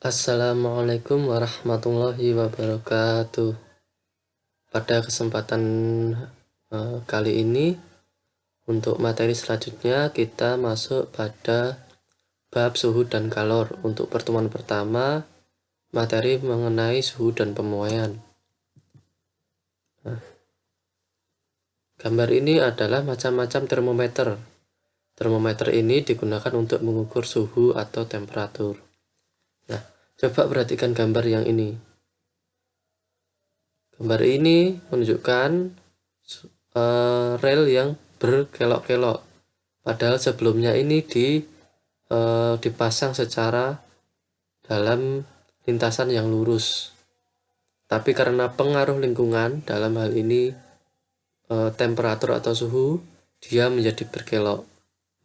Assalamualaikum warahmatullahi wabarakatuh. Pada kesempatan kali ini, untuk materi selanjutnya kita masuk pada bab suhu dan kalor. Untuk pertemuan pertama, materi mengenai suhu dan pemuaian. Gambar ini adalah macam-macam termometer. Termometer ini digunakan untuk mengukur suhu atau temperatur. Nah, coba perhatikan gambar yang ini. Gambar ini menunjukkan rel yang berkelok-kelok. Padahal sebelumnya ini dipasang secara dalam lintasan yang lurus. Tapi karena pengaruh lingkungan, dalam hal ini temperatur atau suhu, dia menjadi berkelok.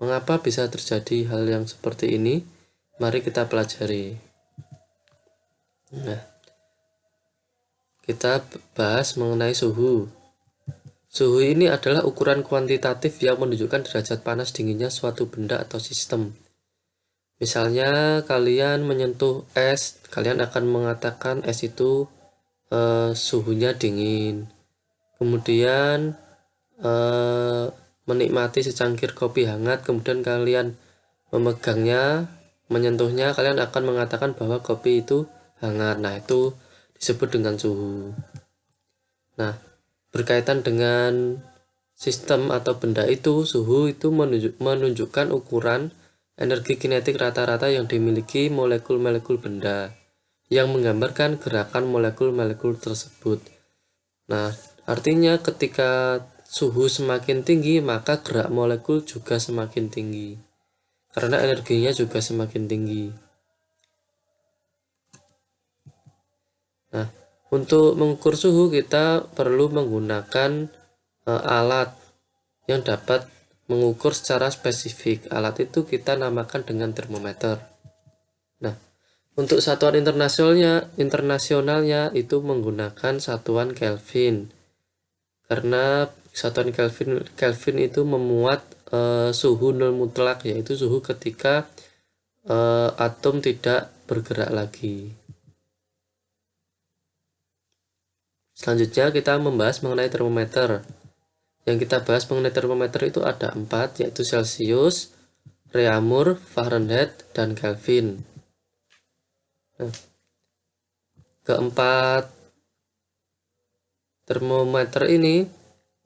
Mengapa bisa terjadi hal yang seperti ini? Mari kita pelajari. Nah, kita bahas mengenai suhu. Suhu ini adalah ukuran kuantitatif yang menunjukkan derajat panas dinginnya suatu benda atau sistem. Misalnya kalian menyentuh es, kalian akan mengatakan es itu suhunya dingin. Kemudian menikmati secangkir kopi hangat, kemudian kalian memegangnya, menyentuhnya, kalian akan mengatakan bahwa kopi itu hangat. Nah, itu disebut dengan suhu. Nah, berkaitan dengan sistem atau benda itu, suhu itu menunjukkan ukuran energi kinetik rata-rata yang dimiliki molekul-molekul benda, yang menggambarkan gerakan molekul-molekul tersebut. Nah, artinya ketika suhu semakin tinggi, maka gerak molekul juga semakin tinggi, karena energinya juga semakin tinggi. Nah, untuk mengukur suhu kita perlu menggunakan alat yang dapat mengukur secara spesifik. Alat itu kita namakan dengan termometer. Nah, untuk satuan internasionalnya itu menggunakan satuan Kelvin. Karena satuan Kelvin itu memuat suhu nol mutlak, yaitu suhu ketika atom tidak bergerak lagi. Selanjutnya kita membahas mengenai termometer. Yang kita bahas mengenai termometer itu ada 4, yaitu Celcius, Reaumur, Fahrenheit, dan Kelvin. Nah, keempat termometer ini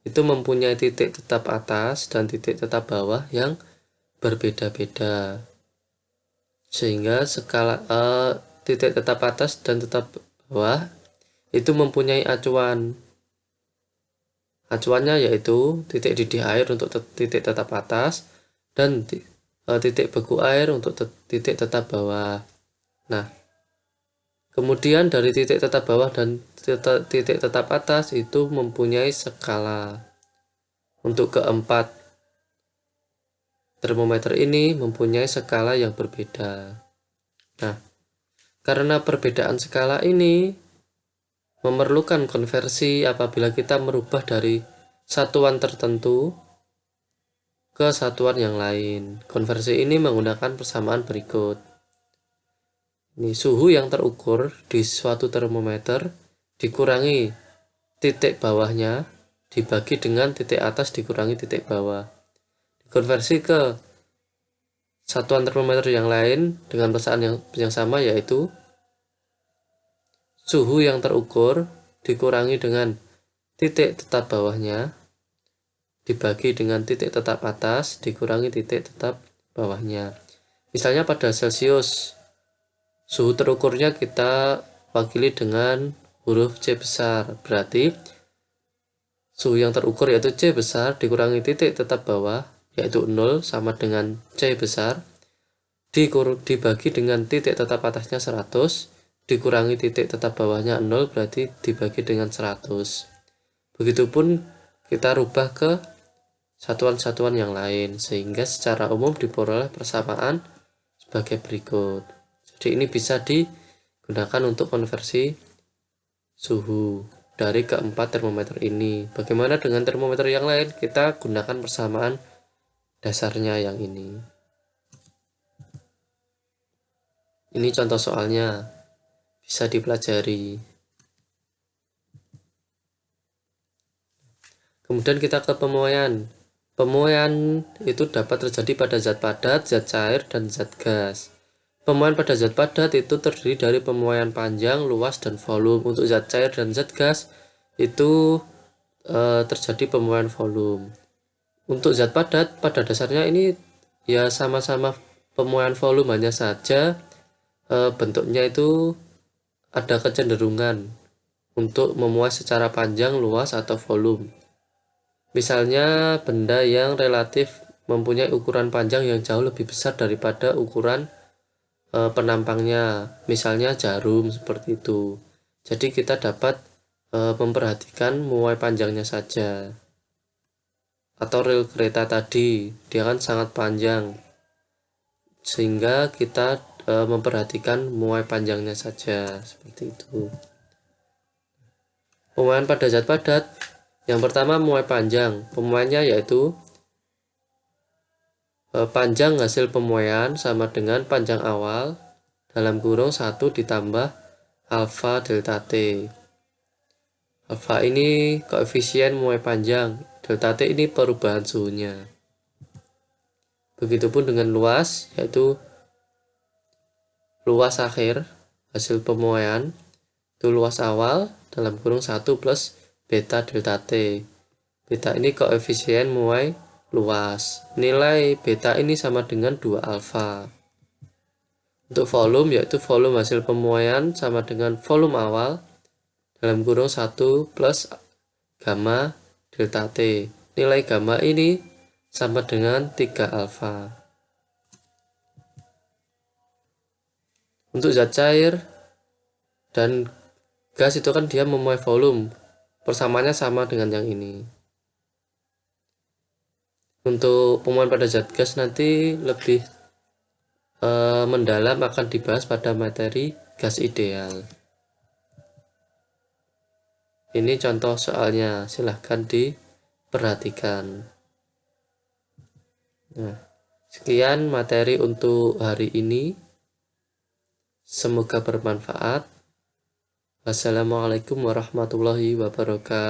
itu mempunyai titik tetap atas dan titik tetap bawah yang berbeda-beda, sehingga skala titik tetap atas dan tetap bawah itu mempunyai acuan. Acuannya yaitu titik didih air untuk titik tetap atas dan titik beku air untuk titik tetap bawah. Nah, kemudian dari titik tetap bawah dan titik tetap atas itu mempunyai skala. Untuk keempat termometer ini mempunyai skala yang berbeda. Nah, karena perbedaan skala ini memerlukan konversi apabila kita merubah dari satuan tertentu ke satuan yang lain. Konversi ini menggunakan persamaan berikut. Ini suhu yang terukur di suatu termometer dikurangi titik bawahnya dibagi dengan titik atas dikurangi titik bawah. Dikonversi ke satuan termometer yang lain dengan persamaan yang sama, yaitu suhu yang terukur dikurangi dengan titik tetap bawahnya dibagi dengan titik tetap atas dikurangi titik tetap bawahnya. Misalnya pada Celcius, suhu terukurnya kita wakili dengan huruf C besar. Berarti suhu yang terukur yaitu C besar dikurangi titik tetap bawah yaitu 0 sama dengan C besar dibagi dengan titik tetap atasnya 100 dikurangi titik tetap bawahnya 0, berarti dibagi dengan 100. Begitupun kita rubah ke satuan-satuan yang lain, sehingga secara umum diperoleh persamaan sebagai berikut. Jadi ini bisa digunakan untuk konversi suhu dari keempat termometer ini. Bagaimana dengan termometer yang lain? Kita gunakan persamaan dasarnya yang ini. Ini contoh soalnya, bisa dipelajari. Kemudian kita ke pemuaian. Pemuaian itu dapat terjadi pada zat padat, zat cair, dan zat gas. Pemuaian pada zat padat itu terdiri dari pemuaian panjang, luas, dan volume. Untuk zat cair dan zat gas itu terjadi pemuaian volume. Untuk zat padat pada dasarnya ini ya sama-sama pemuaian volume, hanya saja bentuknya itu ada kecenderungan untuk memuai secara panjang, luas, atau volume. Misalnya benda yang relatif mempunyai ukuran panjang yang jauh lebih besar daripada ukuran penampangnya, misalnya jarum seperti itu. Jadi kita dapat memperhatikan muai panjangnya saja. Atau rel kereta tadi, dia kan sangat panjang, sehingga kita memperhatikan muai panjangnya saja, seperti itu. Pemuaian pada zat padat, yang pertama muai panjang. Pemuaiannya yaitu panjang hasil pemuaian sama dengan panjang awal dalam kurung 1 ditambah alfa delta T. Alfa ini koefisien muai panjang, delta T ini perubahan suhunya. Begitupun dengan luas, yaitu luas akhir hasil pemuaian itu luas awal dalam kurung 1 plus beta delta T. Beta ini koefisien muai luas. Nilai beta ini sama dengan 2 alfa. Untuk volume, yaitu volume hasil pemuaian sama dengan volume awal dalam kurung 1 plus gamma delta T. Nilai gamma ini sama dengan 3 alfa. Untuk zat cair dan gas itu kan dia memuai volume, persamaannya sama dengan yang ini. Untuk pemuaian pada zat gas nanti lebih mendalam akan dibahas pada materi gas ideal. Ini contoh soalnya, silahkan diperhatikan. Nah, sekian materi untuk hari ini. Semoga bermanfaat. Wassalamualaikum warahmatullahi wabarakatuh.